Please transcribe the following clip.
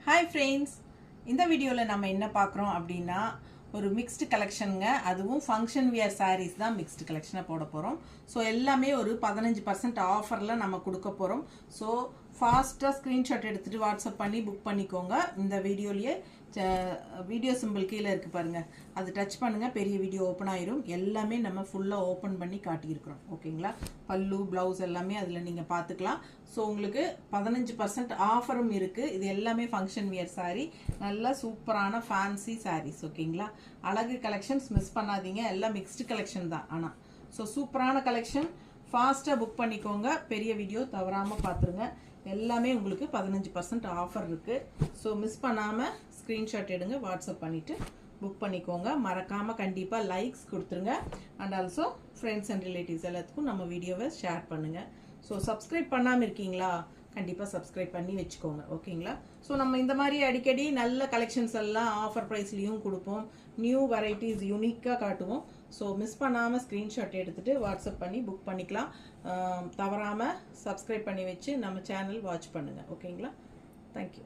Hi friends, இந்த வீடியோவில் நம்ம என்ன பார்க்குறோம் அப்படின்னா ஒரு மிக்ஸ்டு கலெக்ஷனுங்க. அதுவும் ஃபங்க்ஷன் வியர் சாரீஸ் தான் மிக்ஸ்டு கலெக்ஷனாக போட போகிறோம். ஸோ எல்லாமே ஒரு 15% ஆஃபரில் நம்ம கொடுக்க போகிறோம். ஸோ ஃபாஸ்ட்டாக ஸ்க்ரீன்ஷாட் எடுத்துகிட்டு வாட்ஸ்அப் பண்ணி புக் பண்ணிக்கோங்க. இந்த வீடியோலேயே வீடியோ சிம்பிள் கீழே இருக்குது பாருங்கள், அது டச் பண்ணுங்கள், பெரிய வீடியோ ஓப்பன் ஆயிரும். எல்லாமே நம்ம ஃபுல்லாக ஓப்பன் பண்ணி காட்டியிருக்கிறோம். ஓகேங்களா? பல்லு ப்ளவுஸ் எல்லாமே அதில் நீங்கள் பார்த்துக்கலாம். ஸோ உங்களுக்கு 15% ஆஃபரும் இருக்குது. இது எல்லாமே ஃபங்க்ஷன் வியர் சாரீ, நல்லா சூப்பரான ஃபேன்சி சாரீஸ். ஓகேங்களா? அழகு கலெக்ஷன்ஸ் மிஸ் பண்ணாதீங்க. எல்லாம் மிக்ஸ்டு கலெக்ஷன் தான். ஆனால் ஸோ சூப்பரான கலெக்ஷன், ஃபாஸ்ட்டாக புக் பண்ணிக்கோங்க. பெரிய வீடியோ தவறாமல் பார்த்துருங்க. எல்லாமே உங்களுக்கு 15% ஆஃபர் இருக்குது. ஸோ மிஸ் பண்ணாமல் ஸ்க்ரீன்ஷாட் எடுங்க, வாட்ஸ்அப் பண்ணிவிட்டு புக் பண்ணிக்கோங்க. மறக்காமல் கண்டிப்பாக லைக்ஸ் கொடுத்துருங்க. And also friends and relatives எல்லாத்துக்கும் நம்ம வீடியோவை ஷேர் பண்ணுங்கள். ஸோ சப்ஸ்கிரைப் பண்ணாமல் இருக்கீங்களா? கண்டிப்பாக சப்ஸ்கிரைப் பண்ணி வச்சுக்கோங்க. ஓகேங்களா? ஸோ நம்ம இந்த மாதிரி அடிக்கடி நல்ல கலெக்ஷன்ஸ் எல்லாம் ஆஃபர் ப்ரைஸ்லேயும் கொடுப்போம். நியூ வெரைட்டிஸ் யூனிக்காக காட்டுவோம். ஸோ மிஸ் பண்ணாமல் ஸ்க்ரீன்ஷாட் எடுத்துகிட்டு வாட்ஸ்அப் பண்ணி புக் பண்ணிக்கலாம். தவறாமல் சப்ஸ்கிரைப் பண்ணி வச்சு நம்ம சேனல் வாட்ச் பண்ணுங்கள். ஓகேங்களா? தேங்க்யூ.